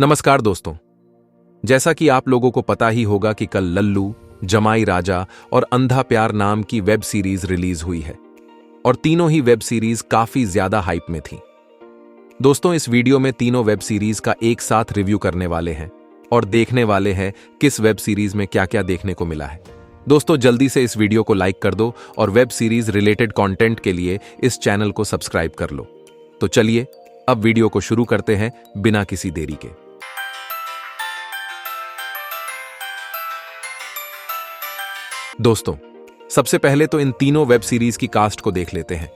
नमस्कार दोस्तों। जैसा कि आप लोगों को पता ही होगा कि कल लल्लू, जमाई राजा और अंधा प्यार नाम की वेब सीरीज रिलीज हुई है और तीनों ही वेब सीरीज काफी ज्यादा हाइप में थी। दोस्तों, इस वीडियो में तीनों वेब सीरीज का एक साथ रिव्यू करने वाले हैं और देखने वाले हैं किस वेब सीरीज में क्या क्या देखने को मिला है। दोस्तों, जल्दी से इस वीडियो को लाइक कर दो और वेब सीरीज रिलेटेड कंटेंट के लिए इस चैनल को सब्सक्राइब कर लो। तो चलिए अब वीडियो को शुरू करते हैं बिना किसी देरी के। दोस्तों, सबसे पहले तो इन तीनों वेब सीरीज की कास्ट को देख लेते हैं।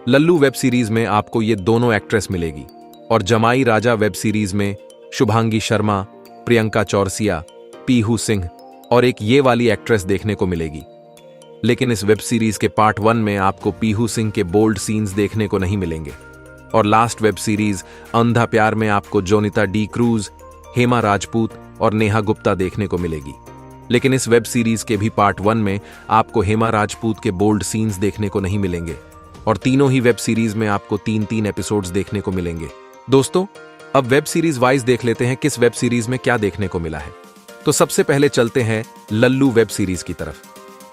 लल्लू वेब सीरीज में आपको ये दोनों एक्ट्रेस मिलेगी और जमाई राजा वेब सीरीज में शुभांगी शर्मा, प्रियंका चौरसिया, पीहू सिंह और एक ये वाली एक्ट्रेस देखने को मिलेगी। लेकिन इस वेब सीरीज के पार्ट 1 में आपको पीहू सिंह के बोल्ड सीन्स देखने को नहीं मिलेंगे और लास्ट वेब सीरीज अंधा प्यार में आपको जोनिता डी क्रूज, हेमा राजपूत और नेहा गुप्ता देखने को मिलेगी। लेकिन इस वेब सीरीज के भी पार्ट 1 में आपको हेमा राजपूत के बोल्ड सीन्स देखने को नहीं मिलेंगे और तीनों ही वेब सीरीज में आपको 3-3 एपिसोड्स देखने को मिलेंगे। दोस्तों, अब वेब सीरीज वाइज देख लेते हैं किस वेब सीरीज में क्या देखने को मिला है। तो सबसे पहले चलते हैं लल्लू वेब सीरीज की तरफ।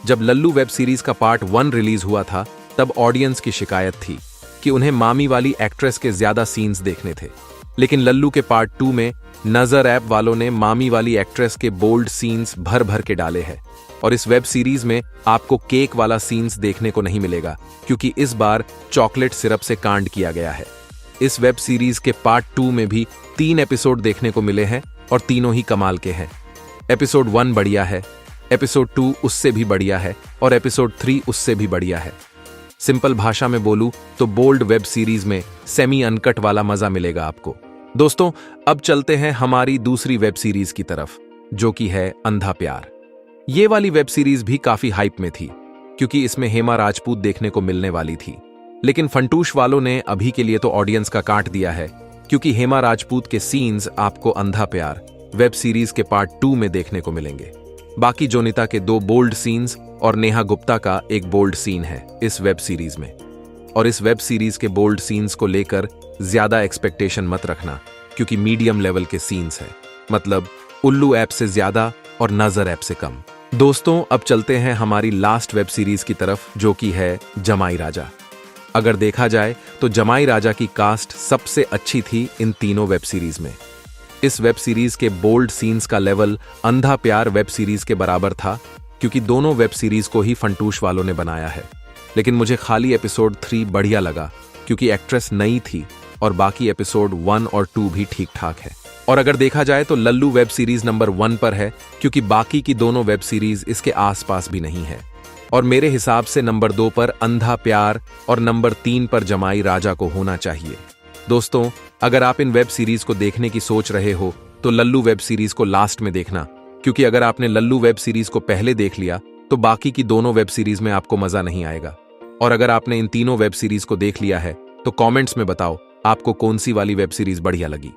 जब लल्लू वेब सीरीज का पार्ट 1 रिलीज हुआ था तब ऑडियंस की शिकायत थी कि उन्हें मामी वाली एक्ट्रेस के ज्यादा सीन्स देखने थे। लेकिन लल्लू के पार्ट 2 में नजर ऐप वालों ने मामी वाली एक्ट्रेस के बोल्ड सीन्स भर भर के डाले हैं और इस वेब सीरीज में आपको केक वाला सीन्स देखने को नहीं मिलेगा क्योंकि इस बार चॉकलेट सिरप से कांड किया गया है। इस वेब सीरीज के पार्ट 2 में भी 3 एपिसोड देखने को मिले हैं और तीनों ही कमाल के हैं। एपिसोड 1 बढ़िया है, एपिसोड 2 उससे भी बढ़िया है और एपिसोड 3 उससे भी बढ़िया है। सिंपल भाषा में बोलूं तो बोल्ड वेब सीरीज में सेमी अनकट वाला मजा मिलेगा आपको। दोस्तों, अब चलते हैं हमारी दूसरी वेब सीरीज की तरफ जो कि है अंधा प्यार। ये वाली वेब सीरीज भी काफी हाइप में थी क्योंकि इसमें हेमा राजपूत देखने को मिलने वाली थी। लेकिन फंटूश वालों ने अभी के लिए तो ऑडियंस का काट दिया है क्योंकि हेमा राजपूत के सीन्स आपको अंधा प्यार वेब सीरीज के पार्ट 2 में देखने को मिलेंगे। बाकी जोनिता के 2 बोल्ड सीन्स और नेहा गुप्ता का एक बोल्ड सीन है इस वेब सीरीज में। और इस वेब सीरीज के बोल्ड सीन्स को लेकर ज्यादा एक्सपेक्टेशन मत रखना क्योंकि मीडियम लेवल के सीन्स हैं, मतलब उल्लू ऐप से ज्यादा और नजर ऐप से कम। दोस्तों, अब चलते हैं हमारी लास्ट वेब सीरीज की तरफ जो कि है जमाई राजा। अगर देखा जाए तो जमाई राजा की कास्ट सबसे अच्छी थी इन तीनों वेब सीरीज में। इस वेब सीरीज के बोल्ड सीन्स का लेवल अंधा प्यार वेब सीरीज के बराबर था क्योंकि दोनों वेब सीरीज को ही फंटूश वालों ने बनाया है। लेकिन मुझे खाली एपिसोड 3 बढ़िया लगा क्योंकि एक्ट्रेस नई थी और बाकी एपिसोड 1 और 2 भी ठीक ठाक है। और अगर देखा जाए तो लल्लू वेब सीरीज नंबर 1 पर है क्योंकि बाकी की दोनों वेब सीरीज इसके आसपास भी नहीं है। और मेरे हिसाब से नंबर 2 पर अंधा प्यार और नंबर 3 पर जमाई राजा को होना चाहिए। दोस्तों, अगर आप इन वेब सीरीज को देखने की सोच रहे हो तो लल्लू वेब सीरीज को लास्ट में देखना क्योंकि अगर आपने लल्लू वेब सीरीज को पहले देख लिया तो बाकी की दोनों वेब सीरीज में आपको मजा नहीं आएगा। और अगर आपने इन तीनों वेब सीरीज को देख लिया है तो कमेंट्स में बताओ आपको कौन सी वाली वेब सीरीज बढ़िया लगी।